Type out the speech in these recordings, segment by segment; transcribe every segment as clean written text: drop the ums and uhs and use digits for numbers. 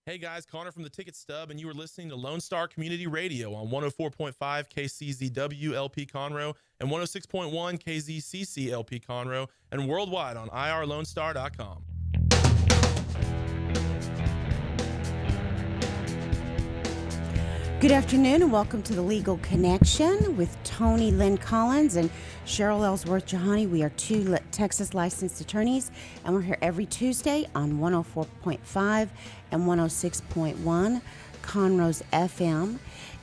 Hey guys, Connor from the Ticket Stub, and you were listening to Lone Star Community Radio on 104.5 KCZW LP Conroe and 106.1 KZCC LP Conroe, and worldwide on irlonestar.com. Good afternoon and welcome to the Legal Connection with Tony Lynn Collins and Cheryl Ellsworth Jahani. We are two Texas licensed attorneys, and we're here every Tuesday on 104.5 and 106.1 Conroe's FM.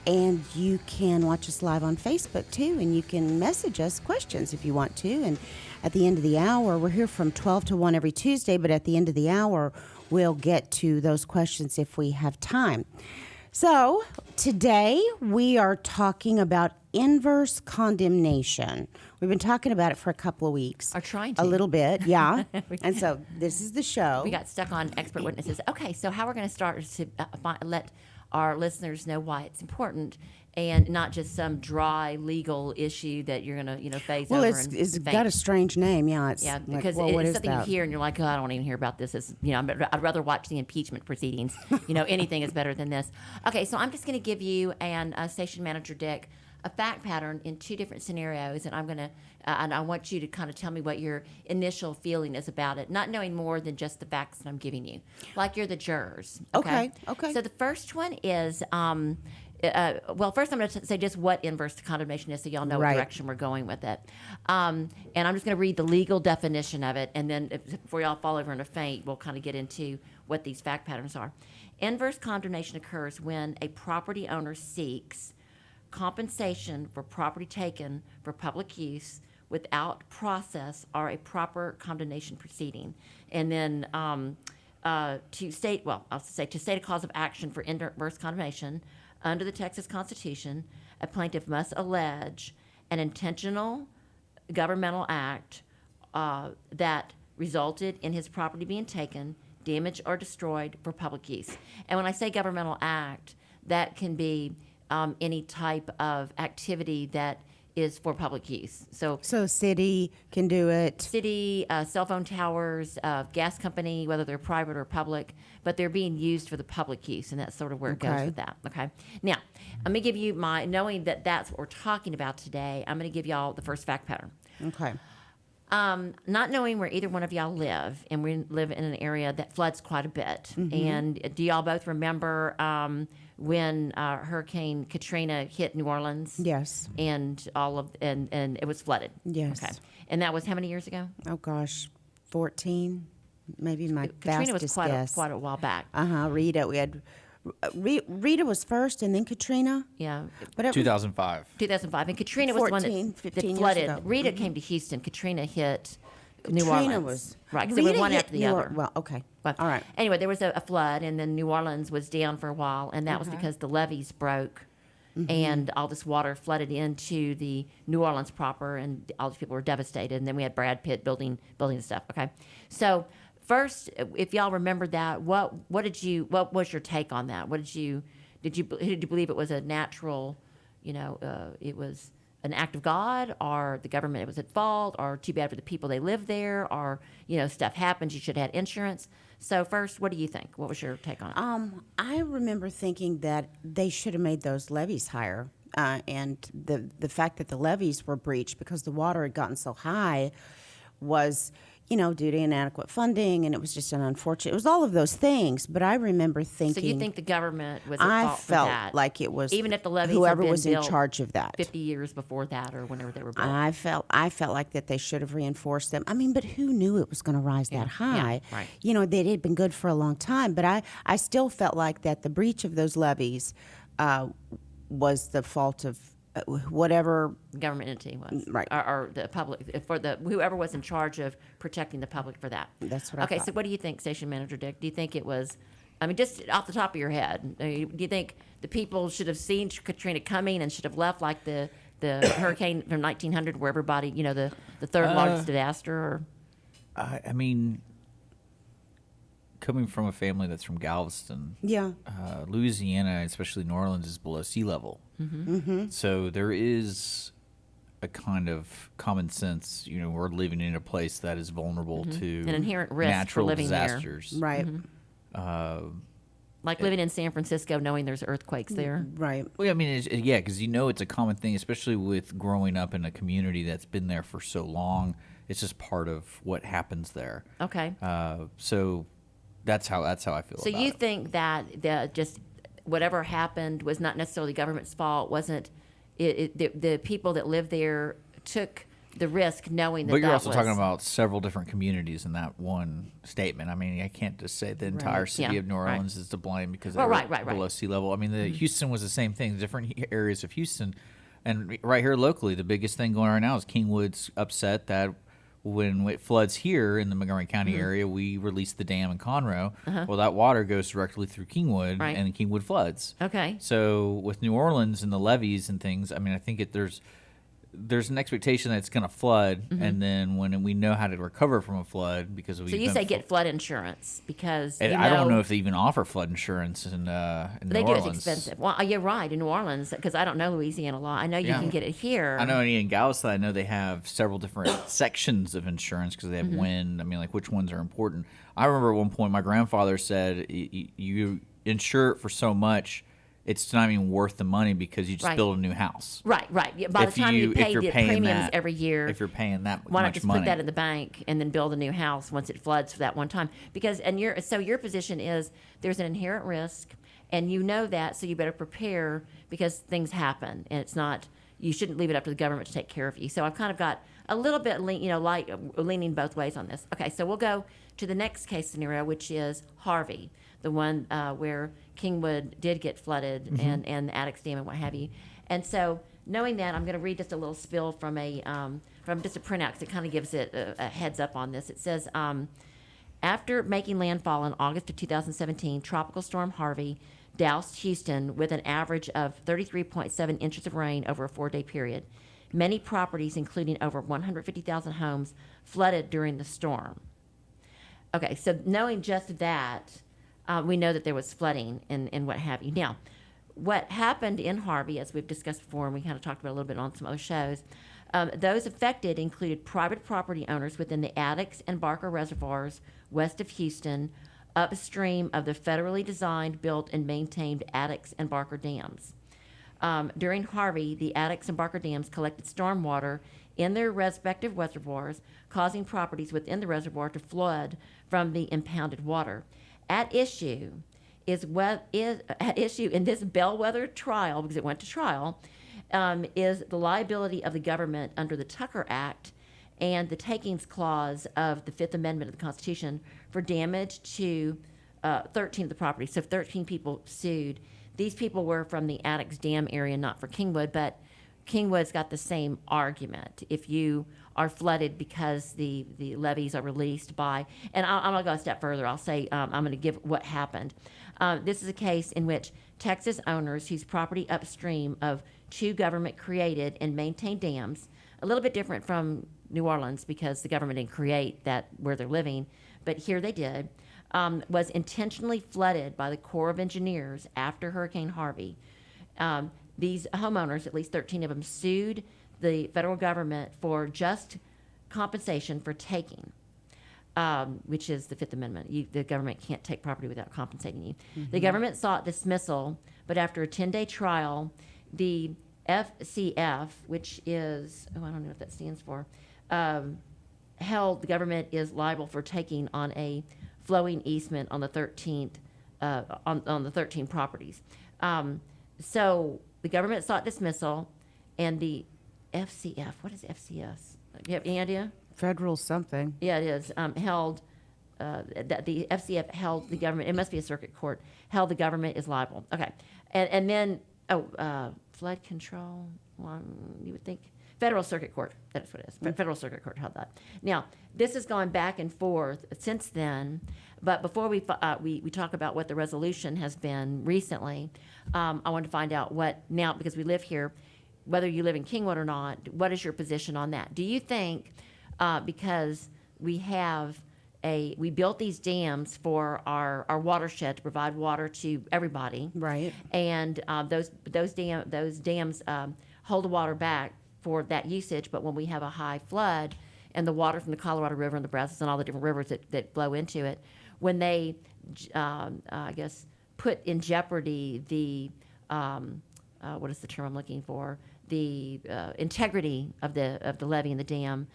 And you can watch us live on Facebook too, and you can message us questions if you want to. And at the end of the hour, we're here from 12 to 1 every Tuesday, but at the end of the hour, we'll get to those questions if we have time. So today we are talking about inverse condemnation. We've been talking about it for a couple of weeks. Or trying to. A little bit, yeah. And so this is the show. We got stuck on expert witnesses. Okay, so how we're going to start is to let our listeners know why it's important and not just some dry legal issue that you're going to phase over. Well, it's got a strange name, yeah. It's yeah, like, because well, it's something you hear and you're like, oh, I don't even hear about this. It's, I'd rather watch the impeachment proceedings. Anything is better than this. Okay, so I'm just going to give you and Station Manager Dick a fact pattern in two different scenarios, and I'm going to and I want you to kind of tell me what your initial feeling is about it, not knowing more than just the facts that I'm giving you, like you're the jurors. Okay. So the first one is. Well, first I'm going to say just what inverse condemnation is so y'all know what direction we're going with it. And I'm just going to read the legal definition of it, and then before y'all fall over in a faint, we'll kind of get into what these fact patterns are. Inverse condemnation occurs when a property owner seeks compensation for property taken for public use without process or a proper condemnation proceeding. And then to state a cause of action for inverse condemnation, under the Texas Constitution, a plaintiff must allege an intentional governmental act that resulted in his property being taken, damaged, or destroyed for public use. And when I say governmental act, that can be any type of activity that is for public use. So city can do it. City, cell phone towers, gas company, whether they're private or public, but they're being used for the public use, and that's sort of where it goes with that. Okay. Now, let me give you knowing that that's what we're talking about today, I'm going to give y'all the first fact pattern. Okay. Not knowing where either one of y'all live, and we live in an area that floods quite a bit. Mm-hmm. And do y'all both remember when Hurricane Katrina hit New Orleans? Yes. And and it was flooded. Yes. Okay. And that was how many years ago? Oh gosh, 14, maybe my Katrina fastest was guess. quite a while back. Rita, we had Rita was first, and then Katrina. Yeah. But 2005. 2005, and Katrina was the one that flooded. Rita came to Houston. Katrina hit New Orleans. Katrina was right. So they were one after the other. Well, okay. But all right. Anyway, there was a flood, and then New Orleans was down for a while, and that was because the levees broke, and all this water flooded into the New Orleans proper, and all these people were devastated. And then we had Brad Pitt building stuff. Okay, so first, if y'all remember that, what was your take on that? Did you believe it was a natural, it was an act of God, or the government was at fault, or too bad for the people they live there, or stuff happens, you should have had insurance? So first, what do you think? What was your take on it? I remember thinking that they should have made those levees higher, and the fact that the levees were breached because the water had gotten so high was due to inadequate funding, and it was just an unfortunate. It was all of those things, but I remember thinking. So you think the government was at fault for that? I felt like it was, even if the levees whoever had been was in built charge of that 50 years before that, or whenever they were built. I felt like that they should have reinforced them. I mean, but who knew it was going to rise that high? Yeah, right. They had been good for a long time, but I still felt like that the breach of those levees was the fault of whatever government entity was, right, or the public, for the whoever was in charge of protecting the public for that. That's what I thought. So what do you think, Station Manager Dick? Do you think it was? I mean, just off the top of your head, do you think the people should have seen Katrina coming and should have left like the hurricane from 1900, where everybody, the third largest disaster? Or? I mean, coming from a family that's from Galveston, Louisiana, especially New Orleans, is below sea level. Mm-hmm. Mm-hmm. So there is a kind of common sense. We're living in a place that is vulnerable to an inherent risk natural for living disasters. There. Right. Mm-hmm. Like living in San Francisco, knowing there's earthquakes there. Right. Well, I mean, yeah, because it's a common thing, especially with growing up in a community that's been there for so long. It's just part of what happens there. Okay. So that's how I feel. So about you it. think that just whatever happened was not necessarily the government's fault? Wasn't the people that lived there took the risk knowing that? But you're that also was, talking about several different communities in that one statement. I mean, I can't just say the entire city Yeah. of New Right. Orleans is to blame because Well, they're right. below sea level. I mean, Houston was the same thing. Different areas of Houston, and right here locally, the biggest thing going on right now is Kingwood's upset that when it floods here in the Montgomery County area, we release the dam in Conroe. Well, that water goes directly through Kingwood, Right. and Kingwood floods. Okay. So with New Orleans and the levees and things, I mean, I think there's an expectation that it's going to flood, and then when we know how to recover from a flood because we. So you say get flood insurance because And I don't know if they even offer flood insurance in New they do. Orleans. It's expensive. Well, you're right in New Orleans because I don't know Louisiana law. I know you Yeah. can get it here. I know in Galveston, I know they have several different sections of insurance because they have wind. I mean, like which ones are important. I remember at one point my grandfather said, "You insure it for so much, it's not even worth the money because you just Right. build a new house." Right. Yeah, by the time you pay you're the paying premiums that- every year, if you're paying that why not much just money, put that in the bank and then build a new house once it floods for that one time? Because your position is there's an inherent risk, and you know that, so you better prepare because things happen, and it's not you shouldn't leave it up to the government to take care of you. So I've kind of got a little bit leaning both ways on this. Okay, so we'll go to the next case scenario, which is Harvey, the one where Kingwood did get flooded and the Addicks Dam and what have you. And so knowing that, I'm going to read just a little spill from just a printout because it kind of gives it a heads up on this. It says, after making landfall in August of 2017, Tropical Storm Harvey doused Houston with an average of 33.7 inches of rain over a 4-day period. Many properties, including over 150,000 homes, flooded during the storm. Okay, so knowing just that, we know that there was flooding and what have you. Now, what happened in Harvey, as we've discussed before, and we kind of talked about a little bit on some other shows, those affected included private property owners within the Addicks and Barker reservoirs west of Houston, upstream of the federally designed, built, and maintained Addicks and Barker dams. During Harvey, the Addicks and Barker dams collected stormwater in their respective reservoirs, causing properties within the reservoir to flood from the impounded water. At issue in this bellwether trial, because it went to trial, is the liability of the government under the Tucker Act and the takings clause of the Fifth Amendment of the Constitution for damage to 13 of the properties. So 13 people sued. These people were from the Addicks Dam area, not for Kingwood, but Kingwood's got the same argument. If you are flooded because the levees are released by, and I'm going to go a step further. I'll say I'm going to give what happened. This is a case in which Texas owners whose property upstream of 2 government-created and maintained dams, a little bit different from New Orleans because the government didn't create that where they're living, but here they did, was intentionally flooded by the Corps of Engineers after Hurricane Harvey. These homeowners, at least 13 of them, sued the federal government for just compensation for taking, which is the Fifth Amendment. The government can't take property without compensating you. The government sought dismissal, but after a 10-day trial, the FCF, which is, I don't know what that stands for, held the government is liable for taking on a flowing easement on the 13th, on the 13 properties. So the government sought dismissal, and the FCF, what is FCS? You have any idea? Federal something. Yeah, it is. Held, that the FCF held the government, it must be a circuit court, held the government is liable. Okay. And then, flood control, you would think, Federal Circuit Court, that's what it is. Federal Circuit Court held that. Now, this has gone back and forth since then, but before we talk about what the resolution has been recently, I want to find out what, now, because we live here, whether you live in Kingwood or not, what is your position on that? Do you think, because we built these dams for our watershed to provide water to everybody, Right. and those dams hold the water back for that usage, but when we have a high flood and the water from the Colorado River and the Brazos and all the different rivers that flow into it, when they, put in jeopardy the what is the term I'm looking for? The integrity of the levee and the dam.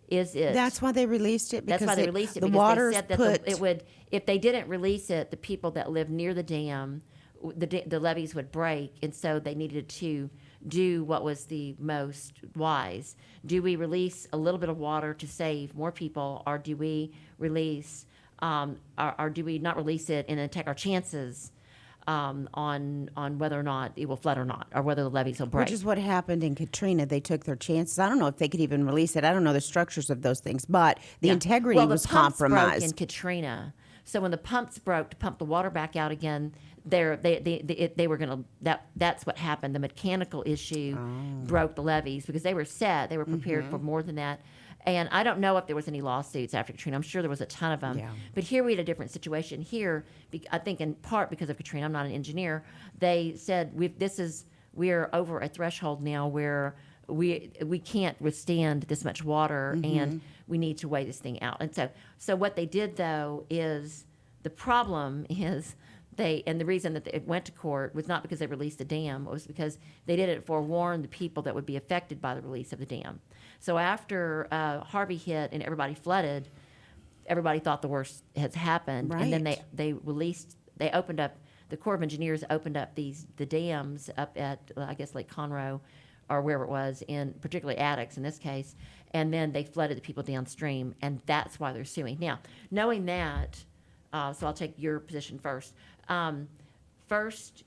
That's why they released it. That's why they released it. The because water's they said that it would, if they didn't release it, the people that live near the dam, the levees would break, and so they needed to do what was the most wise. Do we release a little bit of water to save more people, or do we release, or do we not release it and then take our chances on whether or not it will flood or not, or whether the levees will break? Which is what happened in Katrina. They took their chances. I don't know if they could even release it. I don't know the structures of those things, but the integrity was the pumps broke compromised. in Katrina. So when the pumps broke to pump the water back out again, they were going to, that's what happened. The mechanical issue broke the levees because they were set. They were prepared for more than that. And I don't know if there was any lawsuits after Katrina. I'm sure there was a ton of them. Yeah. But here we had a different situation. Here, I think in part because of Katrina, I'm not an engineer, they said we're over a threshold now where we can't withstand this much water and we need to weigh this thing out. And so what they did though is, the problem is and the reason that it went to court was not because they released the dam, it was because they did it to forewarn the people that would be affected by the release of the dam. So after Harvey hit and everybody flooded, everybody thought the worst has happened. Right. And then they opened up, the Corps of Engineers opened up the dams up at, I guess, Lake Conroe, or wherever it was, in particularly Addicks in this case, and then they flooded the people downstream, and that's why they're suing. Now, knowing that, so I'll take your position first. First,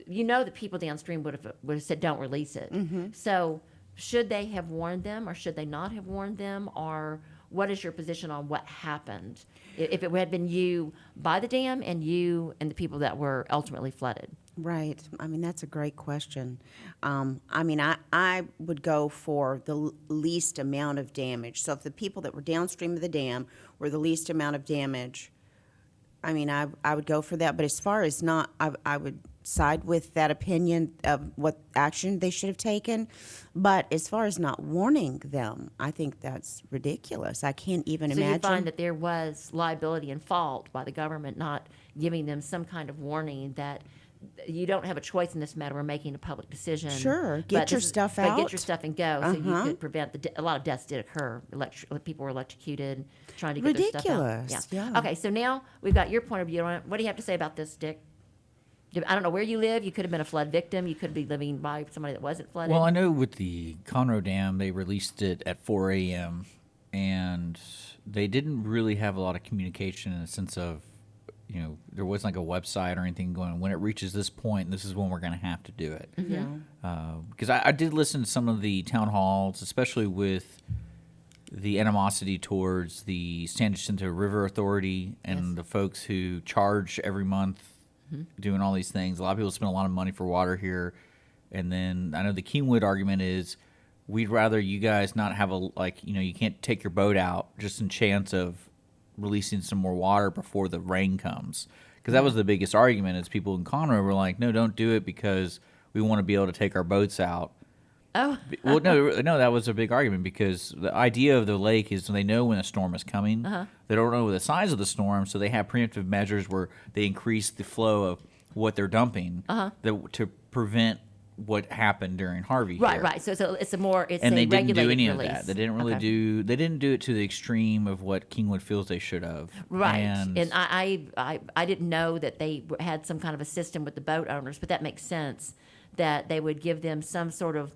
the people downstream would have said, don't release it. So should they have warned them, or should they not have warned them, or what is your position on what happened? If it had been you by the dam and you and the people that were ultimately flooded? Right. I mean, that's a great question. I mean, I would go for the least amount of damage. So if the people that were downstream of the dam were the least amount of damage, I mean, I would go for that. But as far as not, I would side with that opinion of what action they should have taken. But as far as not warning them, I think that's ridiculous. I can't even imagine. So you find that there was liability and fault by the government not giving them some kind of warning that you don't have a choice in this matter. We're making a public decision. Sure, get your stuff out. But get your stuff and go, so you could prevent a lot of deaths did occur. People were electrocuted trying to get their stuff out. Ridiculous. Yeah. Okay, so now we've got your point of view on it. What do you have to say about this, Dick? I don't know where you live. You could have been a flood victim. You could be living by somebody that wasn't flooded. Well, I know with the Conroe Dam, they released it at 4 a.m., and they didn't really have a lot of communication in the sense of, there wasn't like a website or anything going, when it reaches this point, this is when we're going to have to do it. Yeah. Because I did listen to some of the town halls, especially with the animosity towards the San Jacinto River Authority and the folks who charge every month doing all these things. A lot of people spend a lot of money for water here. And then I know the Kingwood argument is, we'd rather you guys not have you can't take your boat out just in chance of releasing some more water before the rain comes. Because that was the biggest argument, is people in Conroe were like, no, don't do it because we want to be able to take our boats out. Oh. Well, no, that was a big argument, because the idea of the lake is they know when a storm is coming. They don't know the size of the storm, so they have preemptive measures where they increase the flow of what they're dumping to prevent what happened during Harvey. Right, here. right. So it's a and they didn't do any release. of that. They didn't really do. They didn't do it to the extreme of what Kingwood feels they should have. Right. And I didn't know that they had some kind of a system with the boat owners, but that makes sense that they would give them some sort of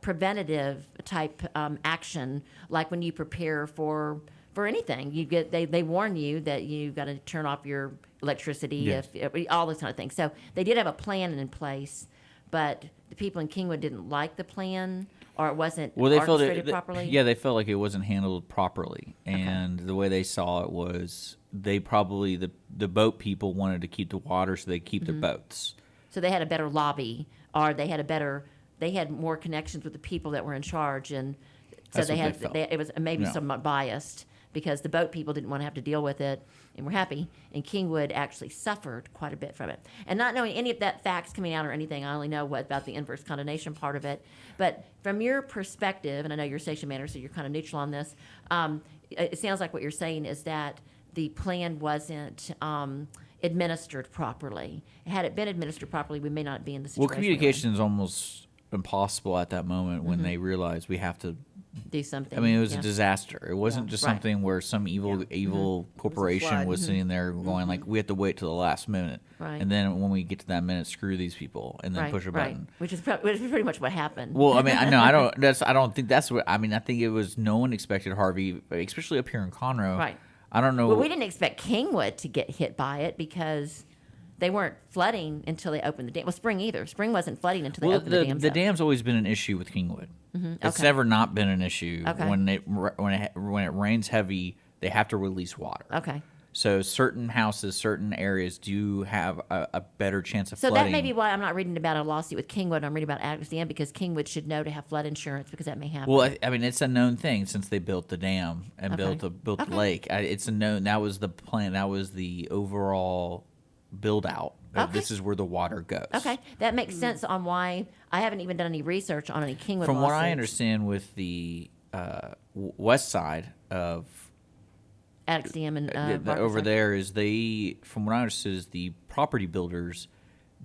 preventative type action, like when you prepare for anything. They warn you that you've got to turn off your electricity, if all this kind of thing. So they did have a plan in place, but the people in Kingwood didn't like the plan, or it wasn't orchestrated properly. Yeah, they felt like it wasn't handled properly, and the way they saw it was they probably the boat people wanted to keep the water so they keep their boats. So they had a better lobby, or they had more connections with the people that were in charge, and so it was maybe somewhat biased, because the boat people didn't want to have to deal with it and were happy, and Kingwood actually suffered quite a bit from it. And not knowing any of that facts coming out or anything, I only know about the inverse condemnation part of it. But from your perspective, and I know you're a station manager, so you're kind of neutral on this, it sounds like what you're saying is that the plan wasn't administered properly. Had it been administered properly, we may not be in the situation. Well, we're in. communication is almost impossible at that moment when they realize we have to Do something. I mean, it was yeah. a disaster. It wasn't just Right. something where some evil corporation flood. was sitting there going like, we have to wait till the last minute, Right. and then when we get to that minute, screw these people, and then right, push a right. button. Which is pretty much what happened. Well, I mean, I know I don't. I don't think that's what. I mean, I think it was no one expected Harvey, especially up here in Conroe. Right. I don't know. Well, we didn't expect Kingwood to get hit by it because they weren't flooding until they opened the dam. Well, Spring either. Spring wasn't flooding until they Well, opened the dams the up. dam's always been an issue with Kingwood. It's okay. never not been an issue. Okay. When it rains heavy, they have to release water. Okay. So certain houses, certain areas do have a better chance of So flooding. that may be why I'm not reading about a lawsuit with Kingwood. I'm reading about Addicts Dam because Kingwood should know to have flood insurance because that may happen. Well, I mean, it's a known thing since they built the dam and Okay. built Okay. the lake. It's a known. That was the plan. That was the overall build out. Okay. This is where the water goes. Okay, that makes sense on why I haven't even done any research on any Kingwood From what I lawsuits. understand, with the west side of Addicts Dam and over there is from what I understood, is the property builders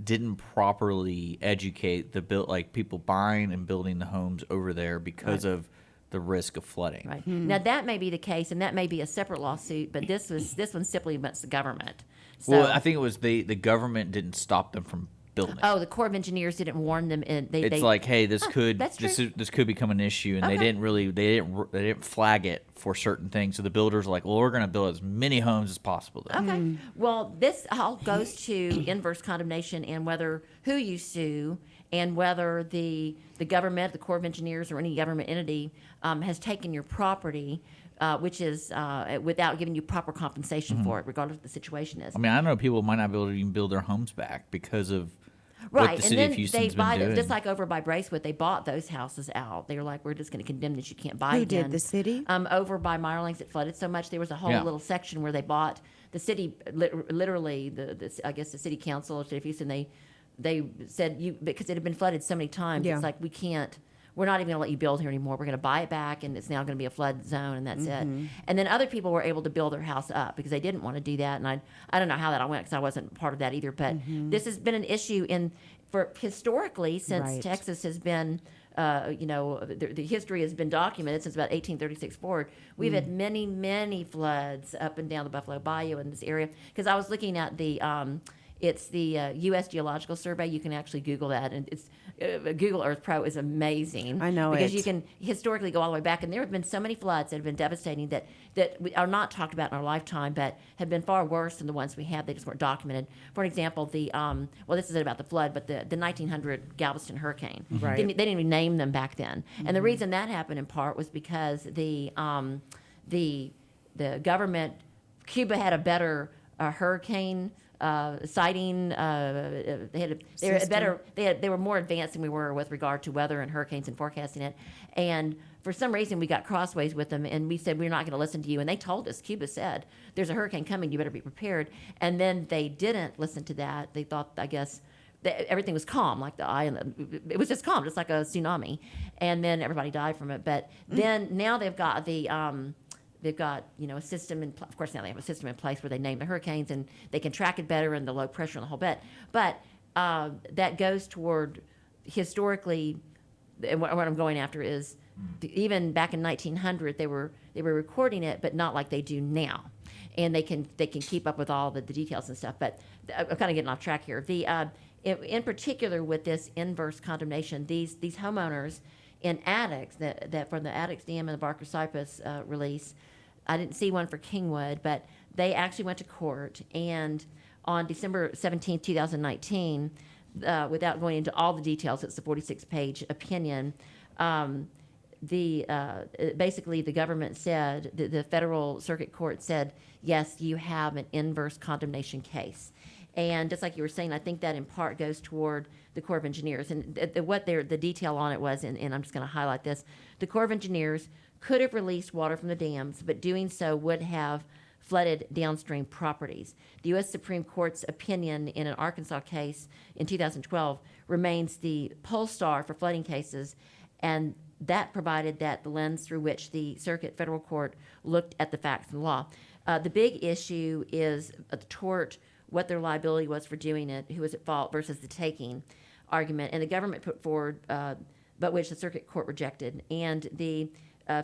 didn't properly educate like people buying and building the homes over there because Right. of the risk of flooding. Right. Now that may be the case, and that may be a separate lawsuit, but this one's simply against the government. So, Well, I think it was the government didn't stop them from building. the Corps of Engineers didn't warn them, and It's like, hey, this could that's true. this could become an issue, and Okay. they didn't flag it for certain things. So the builders are like, well, we're going to build as many homes as possible. Then. Okay. Well, this all goes to inverse condemnation and who you sue and whether the government, the Corps of Engineers, or any government entity has taken your property, which is without giving you proper compensation for it, regardless of what the situation is. I mean, I know people might not be able to even build their homes back because of Right, what the and city then of Houston's they buy been doing. just like over by Bracewood, they bought those houses out. They were like, "We're just going to condemn this. You can't buy Who again." did, the city? Over by Meyerlings, it flooded so much there was a whole Yeah. little section where they bought the city. Literally, I guess the city council of the city of Houston, they said because it had been flooded so many times. Yeah. It's like we can't. We're not even going to let you build here anymore. We're going to buy it back, and it's now going to be a flood zone, and that's it. And then other people were able to build their house up because they didn't want to do that. And I don't know how that all went because I wasn't part of that either. But this has been an issue for historically since Right. Texas has been. The history has been documented since about 1836 forward. We've had many, many floods up and down the Buffalo Bayou in this area. Because I was looking at it's the U.S. Geological Survey. You can actually Google that, and it's Google Earth Pro is amazing. I know because it. you can historically go all the way back, and there have been so many floods that have been devastating that are not talked about in our lifetime, but have been far worse than the ones we had. They just weren't documented. For example, this isn't about the flood, but the 1900 Galveston hurricane. Right. They didn't even name them back then, and the reason that happened in part was because the government, Cuba had a better hurricane sighting. They were more advanced than we were with regard to weather and hurricanes and forecasting it. And for some reason, we got crossways with them, and we said we're not going to listen to you. And they told us, Cuba said, "There's a hurricane coming. You better be prepared." And then they didn't listen to that. They thought, I guess, that everything was calm, like it was just calm, just like a tsunami. And then everybody died from it. But then now they've got a system of course now they have a system in place where they name the hurricanes and they can track it better and the low pressure and the whole bit. But that goes toward historically, and what I'm going after is even back in 1900 they were recording it, but not like they do now. And they can keep up with all the details and stuff. But I'm kind of getting off track here. In particular with this inverse condemnation, these homeowners in Addicts that from the Addicts Dam and the Barker Cypress release. I didn't see one for Kingwood, but they actually went to court. And on December 17, 2019, without going into all the details, it's a 46-page opinion. Basically, the government said, the federal circuit court said, yes, you have an inverse condemnation case. And just like you were saying, I think that in part goes toward the Corps of Engineers. And the detail on it was, and I'm just going to highlight this, the Corps of Engineers could have released water from the dams, but doing so would have flooded downstream properties. The U.S. Supreme Court's opinion in an Arkansas case in 2012 remains the poll star for flooding cases, and that provided that the lens through which the Circuit Federal Court looked at the facts and law. The big issue is a tort what their liability was for doing it, who was at fault versus the taking argument. And the government put forward, but which the circuit court rejected. And the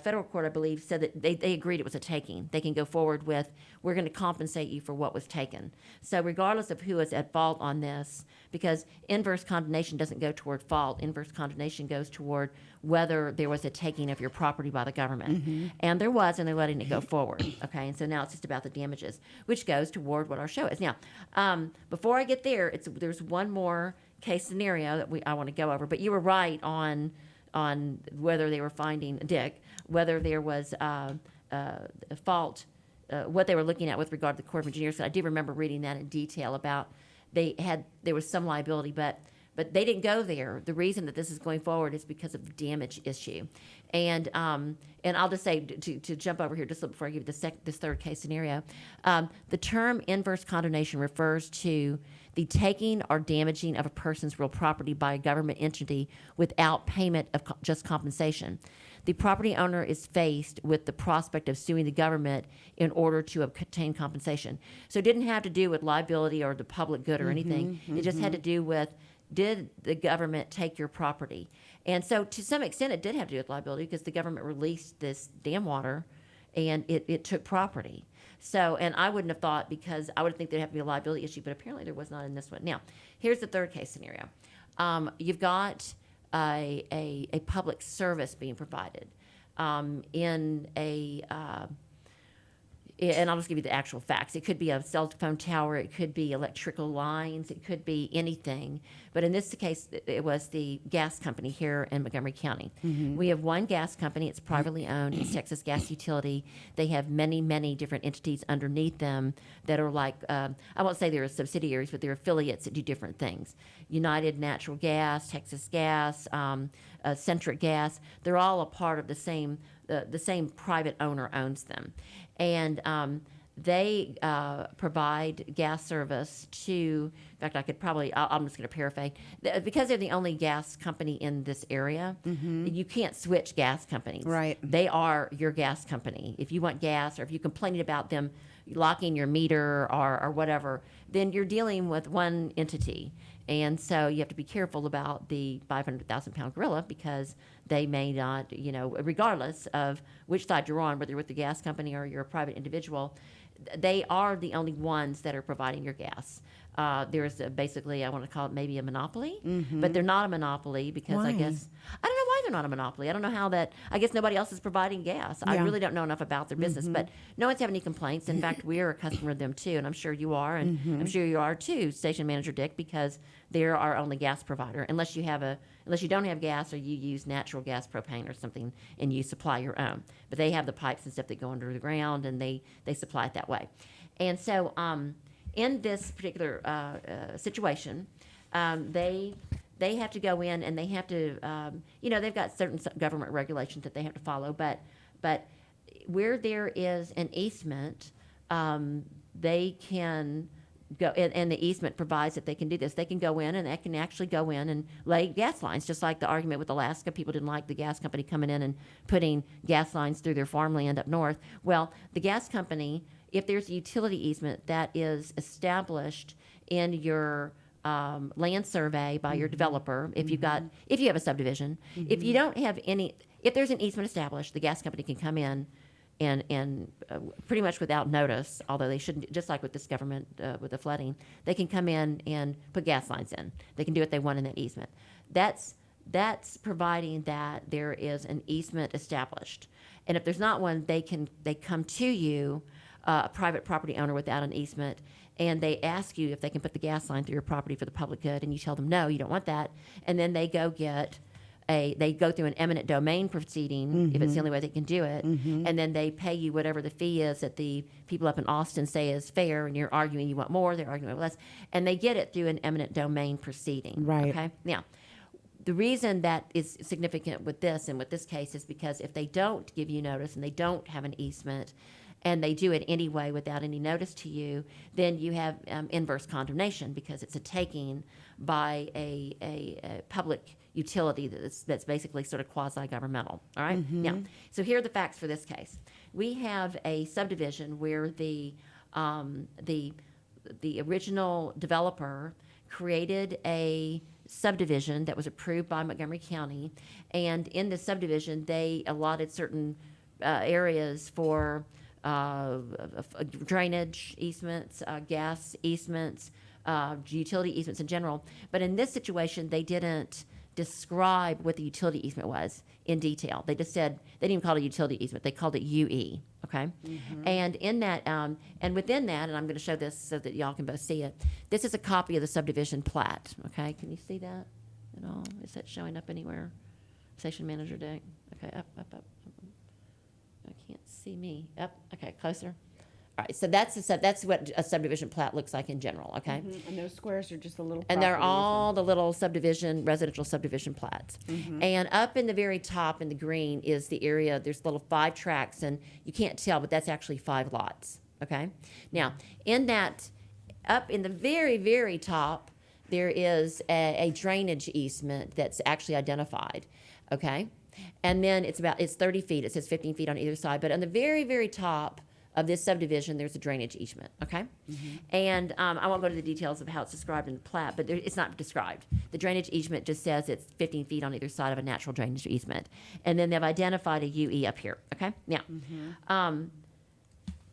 federal court, I believe, said that they agreed it was a taking. They can go forward with, we're going to compensate you for what was taken. So regardless of who is at fault on this, because inverse condemnation doesn't go toward fault, inverse condemnation goes toward whether there was a taking of your property by the government. And there was, and they're letting it go forward. Okay, and so now it's just about the damages, which goes toward what our show is. Now, before I get there, there's one more case scenario that I want to go over, but you were right on whether they were finding Dick, whether there was a fault, what they were looking at with regard to the Corps of Engineers. So I do remember reading that in detail about there was some liability, but they didn't go there. The reason that this is going forward is because of the damage issue, and I'll just say to jump over here just before I give you this third case scenario, the term inverse condemnation refers to the taking or damaging of a person's real property by a government entity without payment of just compensation. The property owner is faced with the prospect of suing the government in order to obtain compensation. So it didn't have to do with liability or the public good or anything. It just had to do with, did the government take your property? And so to some extent it did have to do with liability because the government released this dam water and it took property. So, and I wouldn't have thought, because I would think there'd have to be a liability issue, but apparently there was not in this one. Now, here's the third case scenario. You've got a public service being provided in and I'll just give you the actual facts. It could be a cell phone tower, it could be electrical lines, it could be anything. But in this case, it was the gas company here in Montgomery County. We have one gas company, it's privately owned, it's Texas Gas Utility. They have many, many different entities underneath them that are like, I won't say they're subsidiaries, but they're affiliates that do different things. United Natural Gas, Texas Gas, Centric Gas, they're all a part of the same private owner owns them. And they provide gas service to, in fact, I'm just going to paraphrase, because they're the only gas company in this area, you can't switch gas companies. Right. They are your gas company. If you want gas or if you're complaining about them locking your meter or whatever, then you're dealing with one entity. And so you have to be careful about the 500,000-pound gorilla because they may not, regardless of which side you're on, whether you're with the gas company or you're a private individual, they are the only ones that are providing your gas. There's basically, I want to call it maybe a monopoly, but they're not a monopoly because Why? I don't know why they're not a monopoly. I don't know how I guess nobody else is providing gas. I really don't know enough about their business, but no one's having any complaints. In fact, we're a customer of them too, and I'm sure you are, and I'm sure you are too, Station Manager Dick, because they're our only gas provider, unless you don't have gas or you use natural gas, propane or something, and you supply your own. But they have the pipes and stuff that go under the ground, and they supply it that way. And so in this particular situation, they have to go in and they have to, they've got certain government regulations that they have to follow, but where there is an easement, they can go, and the easement provides that they can do this. They can go in and they can actually go in and lay gas lines, just like the argument with Alaska. People didn't like the gas company coming in and putting gas lines through their farmland up north. Well, the gas company, if there's a utility easement that is established in your land survey by your developer, if you have a subdivision, if you don't have if there's an easement established, the gas company can come in and pretty much without notice, although they shouldn't, just like with this government with the flooding, they can come in and put gas lines in. They can do what they want in that easement. That's providing that there is an easement established. And if there's not one, they come to you, a private property owner without an easement, and they ask you if they can put the gas line through your property for the public good, and you tell them no, you don't want that, and then they go through an eminent domain proceeding, if it's the only way they can do it, and then they pay you whatever the fee is that the people up in Austin say is fair, and you're arguing you want more, they're arguing less, and they get it through an eminent domain proceeding. Right. Okay. Now, the reason that is significant with this and with this case is because if they don't give you notice and they don't have an easement, and they do it anyway without any notice to you, then you have inverse condemnation because it's a taking by a public utility that's basically sort of quasi-governmental. All right? Now, so here are the facts for this case. We have a subdivision where the the original developer created a subdivision that was approved by Montgomery County, and in the subdivision, they allotted certain areas for drainage easements, gas easements, utility easements in general. But in this situation, they didn't describe what the utility easement was in detail. They just said, they didn't even call it a utility easement, they called it UE, okay? And in that, and within that, and I'm gonna show this so that y'all can both see it, this is a copy of the subdivision plat, okay? Can you see that at all? Is that showing up anywhere? Station manager deck, okay, up. I can't see me, up, okay, closer. All right, so that's what a subdivision plat looks like in general, okay? And those squares are just the little. And they're properties all the little residential subdivision plats. And up in the very top in the green is the area, there's little 5 tracks, and you can't tell, but that's actually 5 lots, okay? Now, in that, up in the very, very top, there is a drainage easement that's actually identified, okay? And then it's 30 feet, it says 15 feet on either side, but on the very, very top of this subdivision, there's a drainage easement, okay? And I won't go to the details of how it's described in the plat, but it's not described. The drainage easement just says it's 15 feet on either side of a natural drainage easement. And then they've identified a UE up here, okay? Now,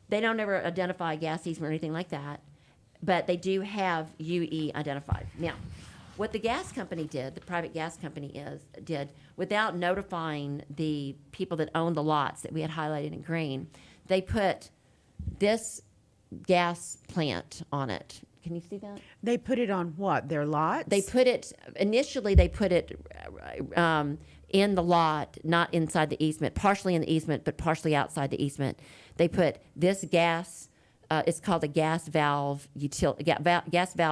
they don't ever identify a gas easement or anything like that, but they do have UE identified. Now, what the gas company did, the private gas company did, without notifying the people that own the lots that we had highlighted in green, they put this gas plant on it. Can you see that? They put it on what? Their lots? Initially they put it in the lot, not inside the easement, partially in the easement, but partially outside the easement. They put this gas, it's called a gas valve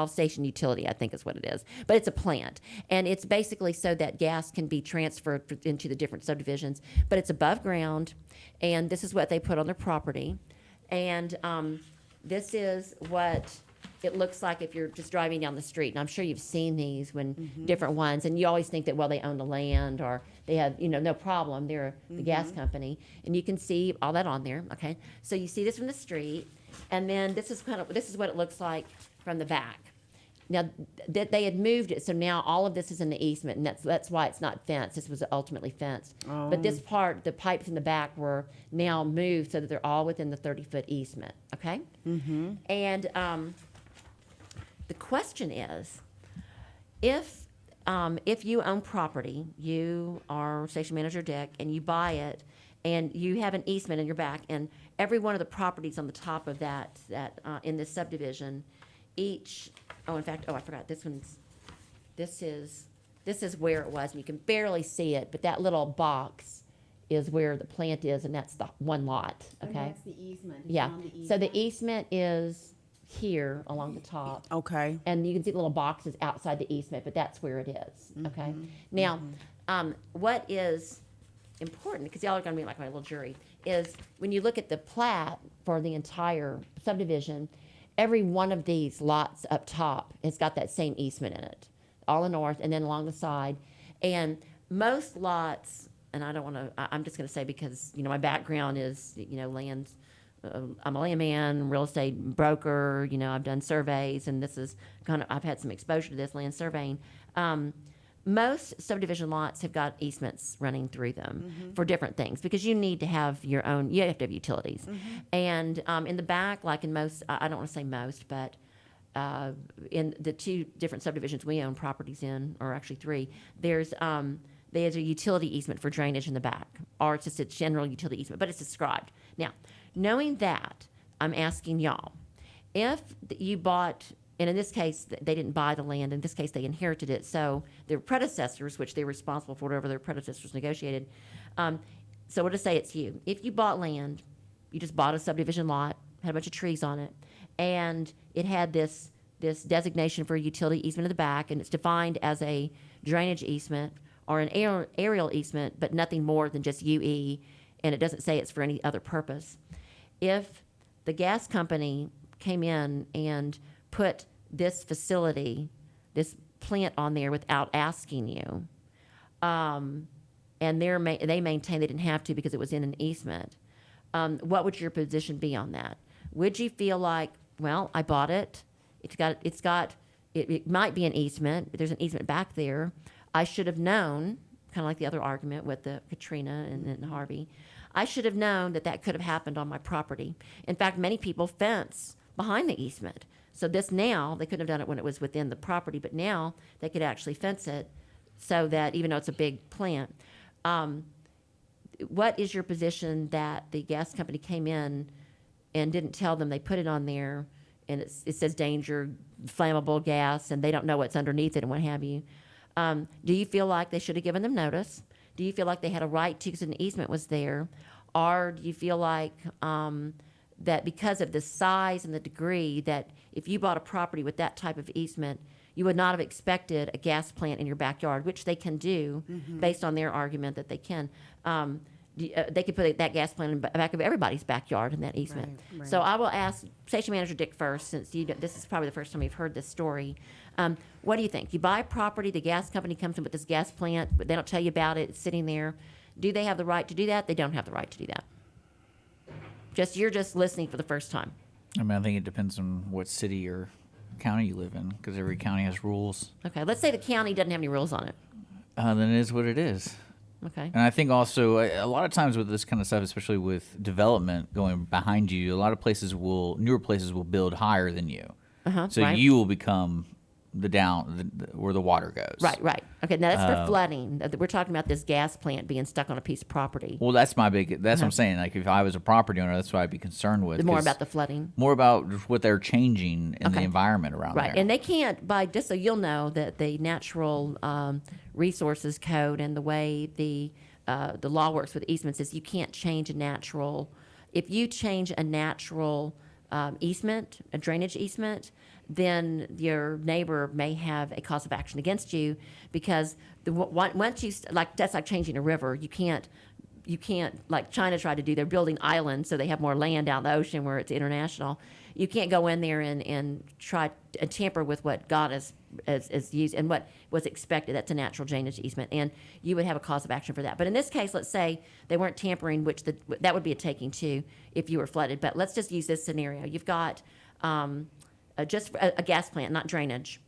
station utility, I think is what it is. But it's a plant. And it's basically so that gas can be transferred into the different subdivisions. But it's above ground, and this is what they put on their property. And this is what it looks like if you're just driving down the street. And I'm sure you've seen these when different ones, and you always think that, well, they own the land or they have, no problem. They're the gas company. And you can see all that on there, okay? So you see this from the street, and then this is what it looks like from the back. Now, they had moved it, so now all of this is in the easement, and that's why it's not fenced. This was ultimately fenced. But this part, the pipes in the back were now moved so that they're all within the 30-foot easement, okay? And the question is, if you own property, you are station manager Dick, and you buy it, and you have an easement in your back, and every one of the properties on the top of that in this subdivision, I forgot, this is where it was, and you can barely see it, but that little box is where the plant is, and that's the one lot, okay? And that's the easement. Yeah, so the easement is here along the top. Okay. And you can see the little boxes outside the easement, but that's where it is, okay? Now, what is important, because y'all are gonna be like my little jury, is when you look at the plat for the entire subdivision, every one of these lots up top has got that same easement in it, all the north and then along the side. And most lots, and I'm just gonna say because, my background is, land, I'm a landman, real estate broker, I've done surveys, and I've had some exposure to this land surveying. Most subdivision lots have got easements running through them for different things, because you need to have you have to have utilities. And in the back, like in most, I don't want to say most, but in the 2 different subdivisions we own properties in, or actually 3, there's a utility easement for drainage in the back, or it's just a general utility easement, but it's described. Now, knowing that, I'm asking y'all, if you bought, and in this case, they didn't buy the land. In this case, they inherited it. So their predecessors, which they were responsible for whatever their predecessors negotiated. So we'll just say it's you. If you bought land, you just bought a subdivision lot, had a bunch of trees on it, and it had this designation for a utility easement in the back, and it's defined as a drainage easement or an aerial easement, but nothing more than just UE, and it doesn't say it's for any other purpose. If the gas company came in and put this facility, this plant on there without asking you, and they maintained they didn't have to because it was in an easement, what would your position be on that? Would you feel like, well, I bought it, It might be an easement. There's an easement back there. I should have known, kind of like the other argument with the Katrina and Harvey. I should have known that could have happened on my property. In fact, many people fence behind the easement. So this now, they couldn't have done it when it was within the property, but now they could actually fence it so that even though it's a big plant. What is your position that the gas company came in and didn't tell them they put it on there and it says danger, flammable gas, and they don't know what's underneath it and what have you? Do you feel like they should have given them notice? Do you feel like they had a right to because an easement was there? Or do you feel like that because of the size and the degree that if you bought a property with that type of easement, you would not have expected a gas plant in your backyard, which they can do based on their argument that they can. They could put that gas plant in the back of everybody's backyard in that easement. Right. So I will ask Station Manager Dick first, since this is probably the first time you've heard this story. What do you think? You buy a property, the gas company comes in with this gas plant, but they don't tell you about it, it's sitting there. Do they have the right to do that? They don't have the right to do that. You're just listening for the first time. I mean, I think it depends on what city or county you live in, because every county has rules. Okay, let's say the county doesn't have any rules on it. Then it is what it is. Okay. And I think also a lot of times with this kind of stuff, especially with development going behind you, a lot of newer places will build higher than you. So right. you will become where the water goes. Right. Okay, now that's for flooding. We're talking about this gas plant being stuck on a piece of property. Well, that's what I'm saying. Like, if I was a property owner, that's what I'd be concerned with. More about the flooding. More about what they're changing in the environment around there. Right, and they can't, just so you'll know, that the Natural Resources Code and the way the law works with easements is you can't change if you change a natural easement, a drainage easement, then your neighbor may have a cause of action against you because once you that's like changing a river. You can't like China tried to do. They're building islands so they have more land out in the ocean where it's international. You can't go in there and try to tamper with what God has used and what was expected. That's a natural drainage easement, and you would have a cause of action for that. But in this case, let's say they weren't tampering, which that would be a taking too if you were flooded. But let's just use this scenario. You've got just a gas plant, not drainage.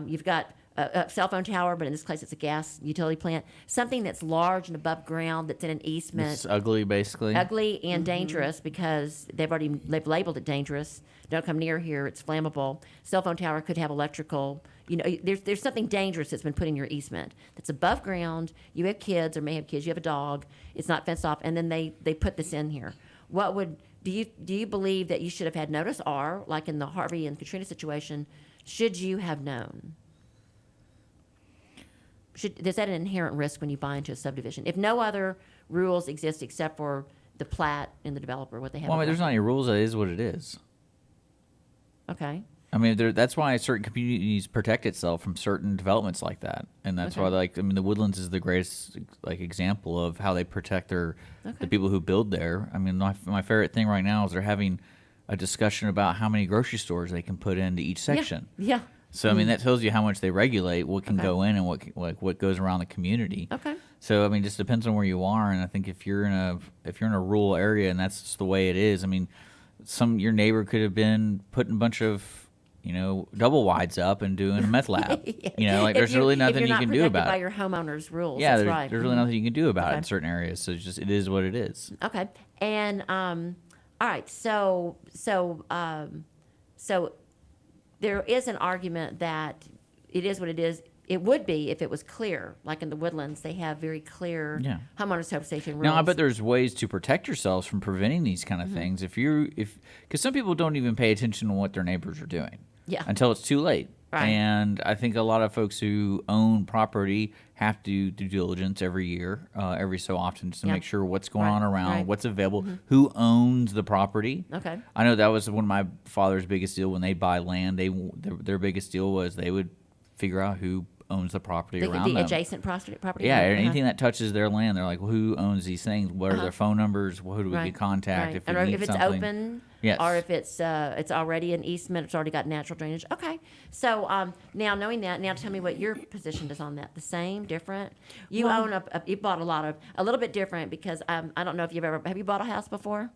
You've got a cell phone tower, but in this case it's a gas utility plant. Something that's large and above ground that's in an easement. It's ugly, basically. Ugly and dangerous because they've labeled it dangerous. Don't come near here, it's flammable. Cell phone tower could have electrical. There's something dangerous that's been put in your easement that's above ground. You have kids or may have kids. You have a dog. It's not fenced off, and then they put this in here. Do you believe that you should have had notice, or like in the Harvey and Katrina situation, should you have known? Is that an inherent risk when you buy into a subdivision? If no other rules exist except for the plat and the developer, what they have. Well, I mean, there's not any rules. That is what it is. Okay. I mean, that's why certain communities protect itself from certain developments like that, and that's why, the Woodlands is the greatest example of how they protect the people who build there. I mean, my favorite thing right now is they're having a discussion about how many grocery stores they can put into each section. Yeah. So I mean, that tells you how much they regulate what can go in and what goes around the community. Okay. So I mean, it just depends on where you are, and I think if you're in a rural area and that's just the way it is, I mean, your neighbor could have been putting a bunch of double wides up and doing a meth lab. There's really nothing you can do about it. By your homeowner's rules. Yeah, that's right. There's really nothing you can do about it in certain areas. So it is what it is. Okay. And all right. So there is an argument that it is what it is. It would be if it was clear. Like in the Woodlands, they have very clear homeowners association rules. Now, I bet there's ways to protect yourselves from preventing these kind of things. Because some people don't even pay attention to what their neighbors are doing. Yeah. Until it's too late. Right. And I think a lot of folks who own property have to do due diligence every year, every so often, just to make sure what's going on around, what's available, who owns the property. Okay. I know that was one of my father's biggest deal when they buy land. Their biggest deal was they would figure out who owns the property around them. The adjacent property? Yeah, anything that touches their land, they're like, well, who owns these things? What are their phone numbers? Who do we get contact if we need if it's something? open, yes. Or if it's already an easement, it's already got natural drainage. Okay. So now knowing that, now tell me what your position is on that. The same, different? You own you bought a little bit different because I don't know if have you bought a house before?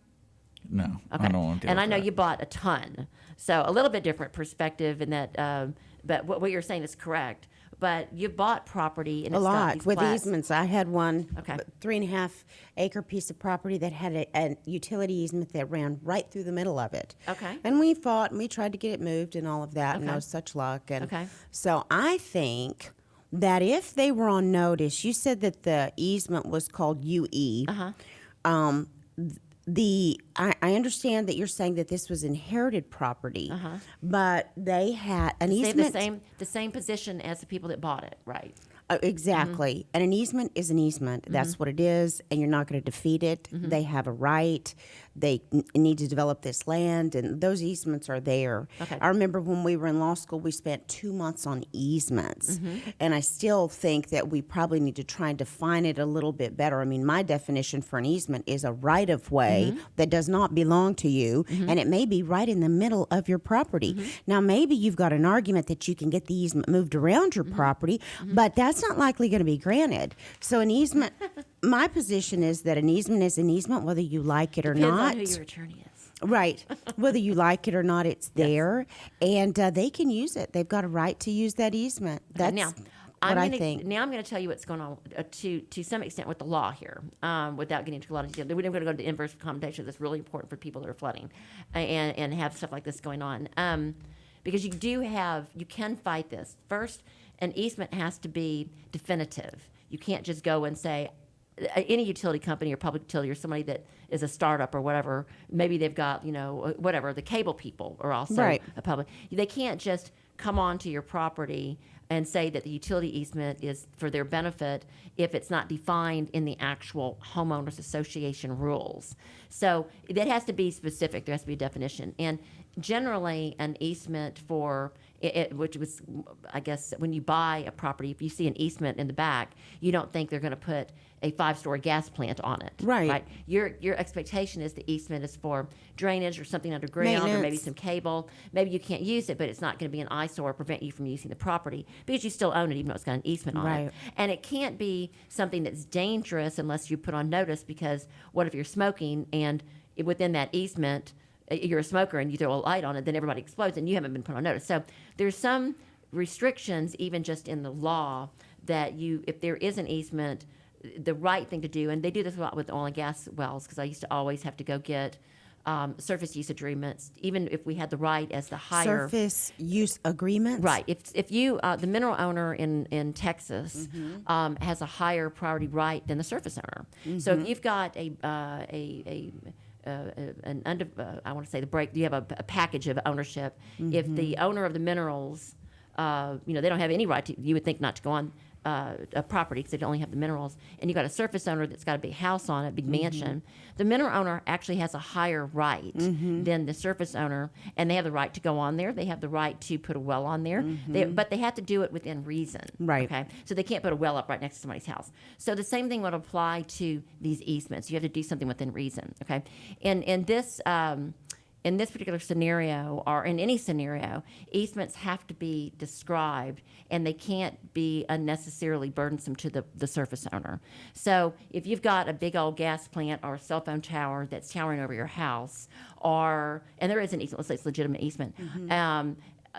No, Okay. I don't want to. And I know you bought a ton, so a little bit different perspective in that. But what you're saying is correct. But you bought property and A it's got lot these with plats. easements. I had one Okay. 3.5 acre piece of property that had a utility easement that ran right through the middle of it. Okay. And we fought and we tried to get it moved and all of that, and Okay. no such luck. And Okay. so I think that if they were on notice, you said that the easement was called UE. Uh-huh. I understand that you're saying that this was inherited property, but they had an They have easement. the same position as the people that bought it, right? Exactly. And an easement is an easement. That's what it is, and you're not going to defeat it. They have a right. They need to develop this land, and those easements are there. Okay. I remember when we were in law school, we spent 2 months on easements, and I still think that we probably need to try and define it a little bit better. I mean, my definition for an easement is a right-of-way that does not belong to you, and it may be right in the middle of your property. Now, maybe you've got an argument that you can get the easement moved around your property, but that's not likely going to be granted. So an easement, my position is that an easement is an easement, whether you like it or Depends not. on who your attorney is. Right. Whether you like it or not, it's there, and they can use it. They've got a right to use that easement. That's Now, what I think. Now I'm going to tell you what's going on to some extent with the law here, without getting into a lot of detail. We're going to go to the inverse condemnation. That's really important for people that are flooding, and have stuff like this going on. Because you can fight this. First, an easement has to be definitive. You can't just go and say, any utility company or public utility or somebody that is a startup or whatever, maybe they've got, whatever, the cable people are also Right. a public. They can't just come onto your property and say that the utility easement is for their benefit if it's not defined in the actual homeowners association rules. So that has to be specific. There has to be a definition. And generally, an easement for which was, I guess, when you buy a property, if you see an easement in the back, you don't think they're going to put a 5-story gas plant on it. Right. Your expectation is the easement is for drainage or something underground or maybe Maintenance. some cable. Maybe you can't use it, but it's not going to be an eyesore or prevent you from using the property because you still own it, even though it's got an easement on Right. it. And it can't be something that's dangerous unless you put on notice, because what if you're smoking and within that easement, you're a smoker and you throw a light on it, then everybody explodes and you haven't been put on notice. So there's some restrictions, even just in the law, that if there is an easement, the right thing to do, and they do this a lot with oil and gas wells, because I used to always have to go get surface use agreements, even if we had the right as the higher. Surface use agreements. Right. If you the mineral owner in Texas has a higher priority right than the surface owner. So if you've got I want to say you have a package of ownership. If the owner of the minerals, they don't have any right to, you would think, not to go on a property because they only have the minerals, and you got a surface owner that's got a big house on it, big mansion. The mineral owner actually has a higher right than the surface owner, and they have the right to go on there. They have the right to put a well on there, but they have to do it within reason. Right. Okay. So they can't put a well up right next to somebody's house. So the same thing would apply to these easements. You have to do something within reason. Okay. And in this particular scenario, or in any scenario, easements have to be described, and they can't be unnecessarily burdensome to the surface owner. So if you've got a big old gas plant or a cell phone tower that's towering over your house, and there is an easement, let's say it's a legitimate easement,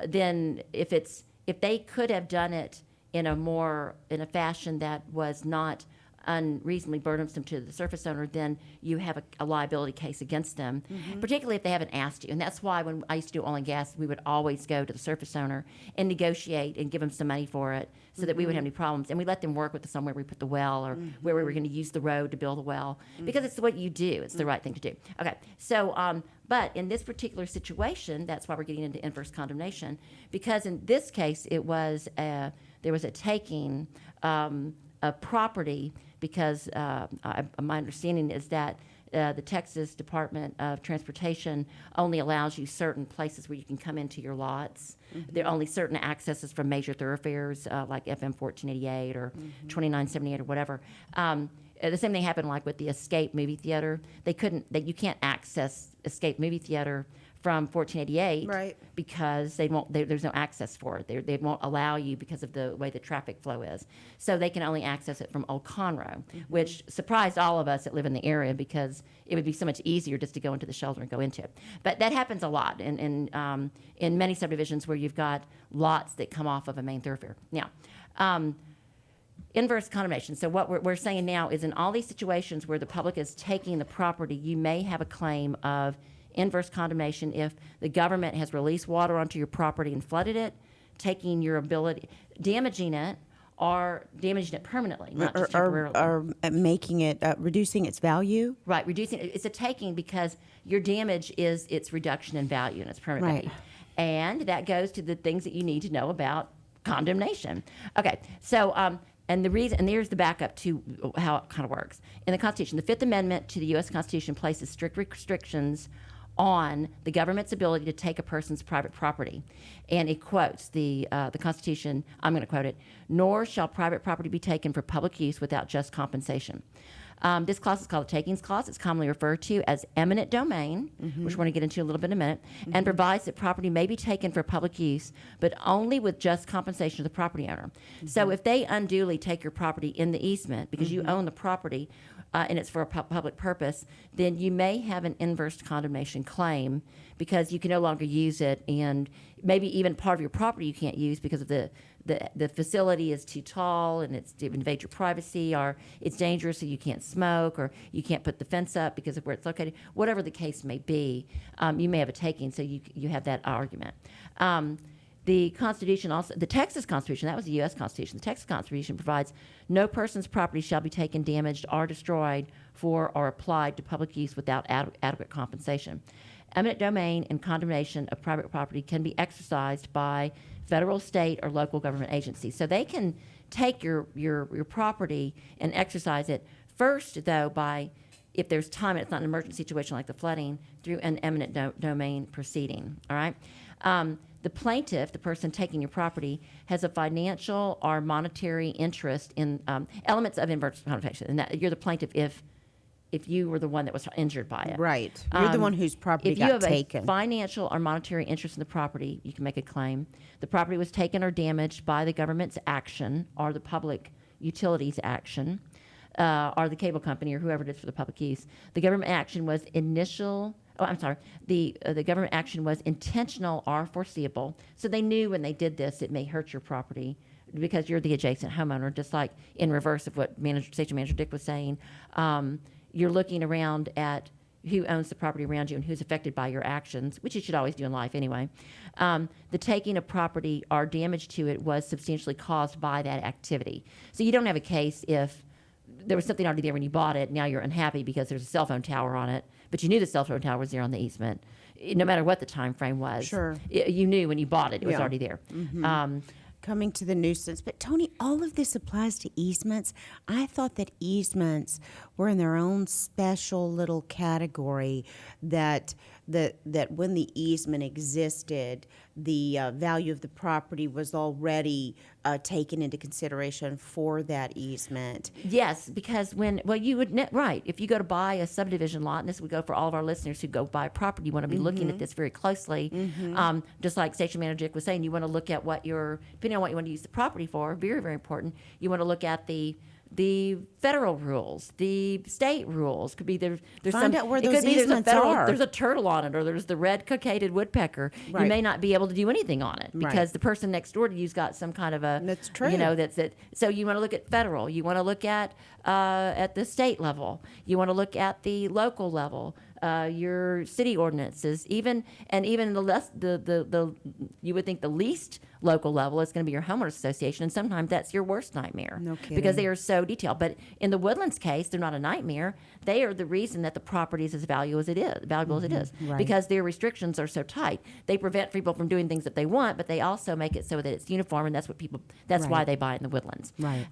then if they could have done it in a fashion that was not unreasonably burdensome to the surface owner, then you have a liability case against them, particularly if they haven't asked you. And that's why when I used to do oil and gas, we would always go to the surface owner and negotiate and give them some money for it so that we wouldn't have any problems. And we let them work with us on where we put the well or where we were going to use the road to build a well, because it's what you do. It's the right thing to do. Okay, so but in this particular situation, that's why we're getting into inverse condemnation, because in this case, there was a taking of property, because my understanding is that the Texas Department of Transportation only allows you certain places where you can come into your lots. There are only certain accesses from major thoroughfares like FM 1488 or 2978 or whatever. The same thing happened like with the Escape movie theater. You can't access Escape movie theater from 1488, Right. because there's no access for it. They won't allow you because of the way the traffic flow is. So they can only access it from Old Conroe, which surprised all of us that live in the area, because it would be so much easier just to go into the shelter and go into it. But that happens a lot in many subdivisions where you've got lots that come off of a main thoroughfare. Now, inverse condemnation. So what we're saying now is, in all these situations where the public is taking the property, you may have a claim of inverse condemnation if the government has released water onto your property and flooded it, taking your ability, damaging it, or damaging it permanently, not just temporarily. Or making it, reducing its value. Right, reducing it. It's a taking because your damage is its reduction in value and its permanent Right. value. And that goes to the things that you need to know about condemnation. Okay, so and the reason, and here's the backup to how it kind of works. In the Constitution, the Fifth Amendment to the U.S. Constitution places strict restrictions on the government's ability to take a person's private property. And it quotes the Constitution, I'm going to quote it, "Nor shall private property be taken for public use without just compensation." This clause is called the Takings Clause. It's commonly referred to as eminent domain, which we're going to get into a little bit in a minute, and provides that property may be taken for public use, but only with just compensation to the property owner. So if they unduly take your property in the easement because you own the property, and it's for a public purpose, then you may have an inverse condemnation claim because you can no longer use it, and maybe even part of your property you can't use because of the facility is too tall and it's to invade your privacy, or it's dangerous so you can't smoke, or you can't put the fence up because of where it's located. Whatever the case may be, you may have a taking, so you have that argument. The Constitution also, the Texas Constitution, that was the U.S. Constitution. The Texas Constitution provides no person's property shall be taken, damaged, or destroyed for or applied to public use without adequate compensation. Eminent domain and condemnation of private property can be exercised by federal, state, or local government agencies. So they can take your property and exercise it first, though, by, if there's time and it's not an emergency situation like the flooding, through an eminent domain proceeding. All right. The plaintiff, the person taking your property, has a financial or monetary interest in elements of inverse condemnation, and that you're the plaintiff if you were the one that was injured by it. Right. You're the one whose property got taken. If you have a financial or monetary interest in the property, you can make a claim. The property was taken or damaged by the government's action or the public utilities action, or the cable company or whoever it is for the public use. The government action was the government action was intentional or foreseeable. So they knew when they did this, it may hurt your property because you're the adjacent homeowner, just like in reverse of what Station Manager Dick was saying. You're looking around at who owns the property around you and who's affected by your actions, which you should always do in life anyway. The taking of property or damage to it was substantially caused by that activity. So you don't have a case if there was something already there when you bought it, now you're unhappy because there's a cell phone tower on it, but you knew the cell phone tower was there on the easement, no matter what the time frame was. Sure. You knew when you bought it, it was already there. Coming to the nuisance. But Tony, all of this applies to easements. I thought that easements were in their own special little category, that when the easement existed, the value of the property was already taken into consideration for that easement. Yes, because right, if you go to buy a subdivision lot, and this would go for all of our listeners who go buy property, you want to be looking at this very closely. Just like Station Manager Dick was saying, you want to look at depending on what you want to use the property for, very, very important, you want to look at the federal rules, the state rules. Could be there's Find out where those easements are. There's a turtle on it, or there's the red cockaded woodpecker. Right. You may not be able to do anything on it because Right. the person next door to you's got some kind of a. That's true. That's it. So you want to look at federal. You want to look at the state level. You want to look at the local level. Your city ordinances, even the less you would think the least local level is going to be your homeowners association, and sometimes that's your worst nightmare. No kidding. Because they are so detailed. But in the Woodlands case, they're not a nightmare. They are the reason that the property is as valuable as it is, Right. because their restrictions are so tight. They prevent people from doing things that they want, but they also make it so that it's uniform, and that's what people. That's why Right. they buy it in the Woodlands. Right.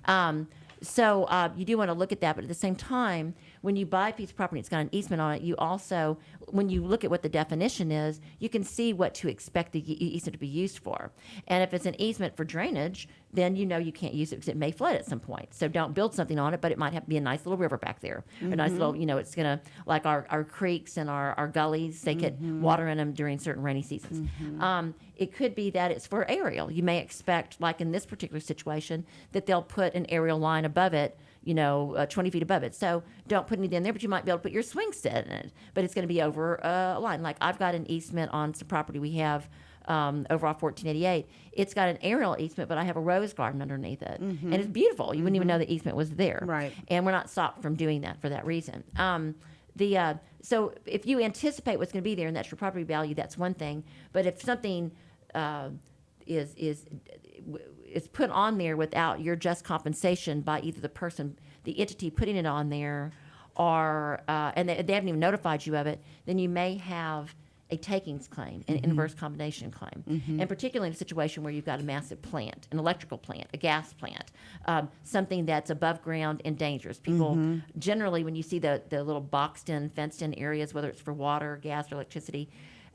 So you do want to look at that, but at the same time, when you buy a piece of property, it's got an easement on it. You also, when you look at what the definition is, you can see what to expect the easement to be used for. And if it's an easement for drainage, then you know you can't use it because it may flood at some point. So don't build something on it, but it might have to be a nice little river back there. A nice little, it's going to, like our creeks and our gullies, they get water in them during certain rainy seasons. It could be that it's for aerial. You may expect, like in this particular situation, that they'll put an aerial line above it, 20 feet above it. So don't put anything in there, but you might be able to put your swing set in it. But it's going to be over a line. Like I've got an easement on some property we have over off 1488. It's got an aerial easement, but I have a rose garden underneath it. And it's beautiful. You wouldn't even know the easement was there. Right. And we're not stopped from doing that for that reason. So if you anticipate what's going to be there and that's your property value, that's one thing. But if something is put on there without your just compensation by either the entity putting it on there, or and they haven't even notified you of it, then you may have a takings claim, an inverse condemnation claim, and particularly in a situation where you've got a massive plant, an electrical plant, a gas plant, something that's above ground and dangerous. People generally, when you see the little boxed-in, fenced-in areas, whether it's for water, gas, or electricity,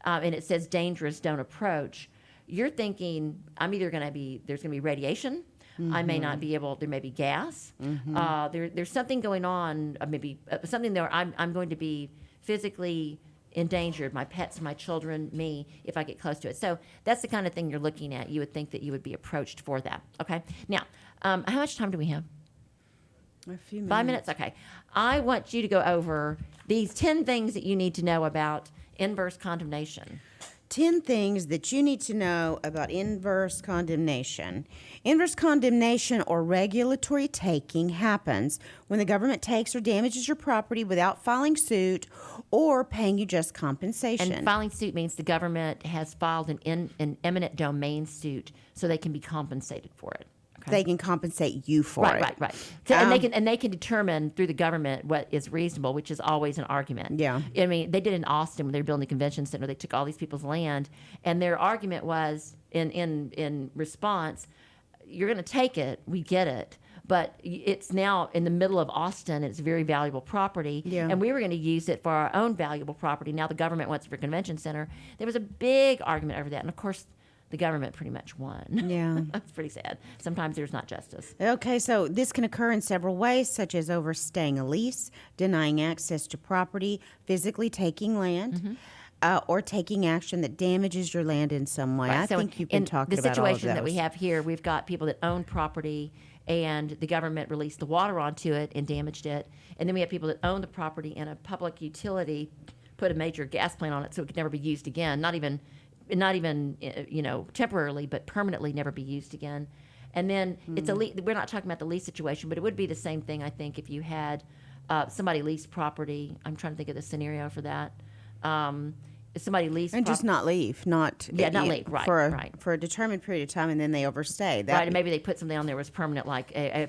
and it says dangerous, don't approach, you're thinking, there's going to be radiation. I may not be able, there may be gas. There's something going on, maybe something there. I'm going to be physically endangered, my pets, my children, me, if I get close to it. So that's the kind of thing you're looking at. You would think that you would be approached for that. Okay. Now, how much time do we have? A few minutes. 5 minutes? Okay. I want you to go over these 10 things that you need to know about inverse condemnation. 10 things that you need to know about inverse condemnation. Inverse condemnation or regulatory taking happens when the government takes or damages your property without filing suit or paying you just compensation. And filing suit means the government has filed an eminent domain suit so they can be compensated for it. Okay? They can compensate you for it. Right. So, and they can determine through the government what is reasonable, which is always an argument. Yeah. I mean, they did in Austin when they were building the convention center. They took all these people's land, and their argument was in response, you're going to take it, we get it, but it's now in the middle of Austin. It's very valuable property, and we were going to use it for our own valuable property. Now the government wants it for a convention center. There was a big argument over that, and of course, the government pretty much won. Yeah. That's pretty sad. Sometimes there's not justice. Okay, so this can occur in several ways, such as overstaying a lease, denying access to property, physically taking land, or taking action that damages your land in some way. Right. I think you've been talking about all of those. The situation that we have here, we've got people that own property, and the government released the water onto it and damaged it. And then we have people that own the property, and a public utility put a major gas plant on it so it could never be used again, not even temporarily, but permanently never be used again. And then it's we're not talking about the lease situation, but it would be the same thing, I think, if you had somebody lease property. I'm trying to think of the scenario for that. If somebody leased and just not leave, not leave, right, for a determined period of time, and then they overstay. Right, and maybe they put something on there was permanent, like a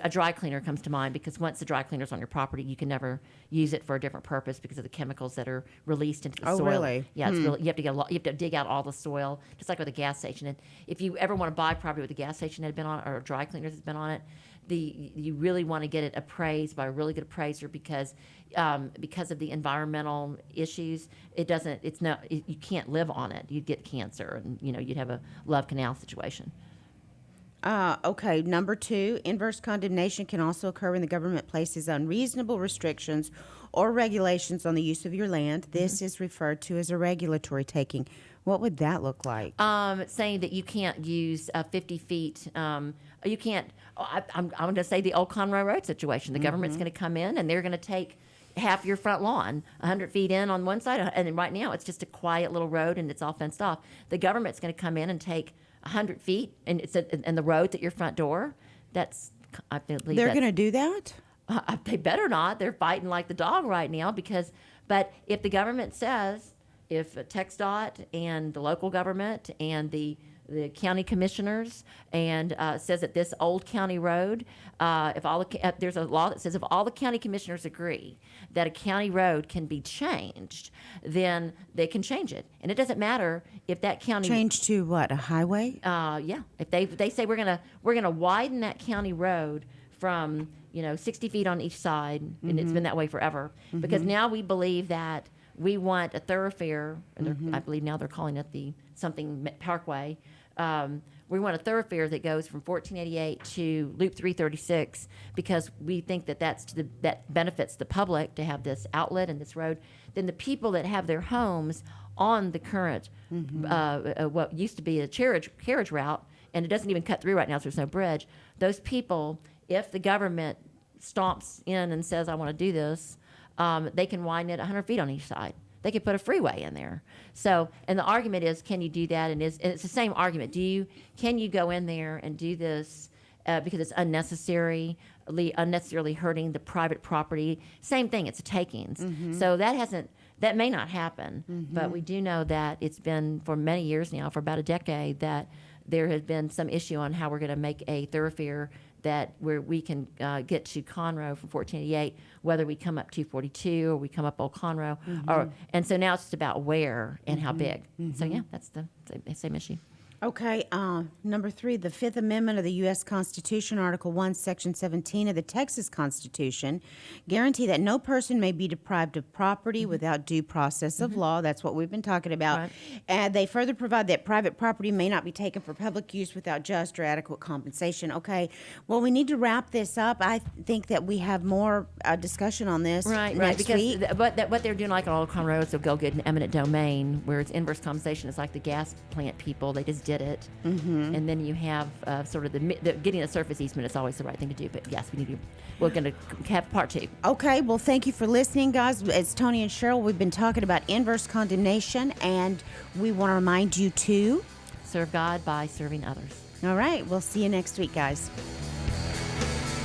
dry cleaner comes to mind, because once the dry cleaner's on your property, you can never use it for a different purpose because of the chemicals that are released into the soil. Oh, really? Yeah, it's really, you have to dig out all the soil, just like with a gas station. And if you ever want to buy property with a gas station that had been on it, or a dry cleaner that's been on it, you really want to get it appraised by a really good appraiser, because of the environmental issues, you can't live on it. You'd get cancer, and you'd have a love canal situation. Okay, number 2, inverse condemnation can also occur when the government places unreasonable restrictions or regulations on the use of your land. This is referred to as a regulatory taking. What would that look like? Saying that you can't use 50 feet. You can't. I'm going to say the old Conroe Road situation. The government's going to come in and they're going to take half your front lawn, 100 feet in on one side, and then right now it's just a quiet little road and it's all fenced off. The government's going to come in and take 100 feet and and the road's at your front door. I believe they're going to do that? They better not. They're fighting like the dog right now but if the government says, if TxDOT and the local government and the county commissioners and says that this old county road, there's a law that says if all the county commissioners agree that a county road can be changed, then they can change it. And it doesn't matter if that county change to what, a highway? Yeah. If they say we're gonna widen that county road from 60 feet on each side, and it's been that way forever. Because now we believe that we want a thoroughfare, and I believe now they're calling it the something Parkway. We want a thoroughfare that goes from 1488 to Loop 336 because we think that that benefits the public to have this outlet and this road. Then the people that have their homes on the current, what used to be a carriage route, and it doesn't even cut through right now, so there's no bridge. Those people, if the government stomps in and says, I want to do this, they can widen it 100 feet on each side. They could put a freeway in there. So, and the argument is, can you do that? And it's the same argument. Can you go in there and do this because it's unnecessarily hurting the private property? Same thing. It's a takings. So that may not happen. But we do know that it's been for many years now, for about a decade, that there has been some issue on how we're going to make a thoroughfare where we can get to Conroe from 1488, whether we come up 242 or we come up Old Conroe, and so now it's just about where and how big. So yeah, that's the same issue. Okay, number 3, the Fifth Amendment of the U.S. Constitution, Article 1, Section 17 of the Texas Constitution, guarantee that no person may be deprived of property without due process of law. That's what we've been talking about. Right. And they further provide that private property may not be taken for public use without just or adequate compensation. Okay, well, we need to wrap this up. I think that we have more discussion on this next because week. What they're doing, like on Old Conroe, is they'll go get an eminent domain where it's inverse compensation. It's like the gas plant people. They just did it, and then you have sort of the getting a surface easement is always the right thing to do. But yes, we're going to have part 2. Okay, well, thank you for listening, guys. It's Tony and Cheryl. We've been talking about inverse condemnation, and we want to remind you to serve God by serving others. All right, we'll see you next week, guys.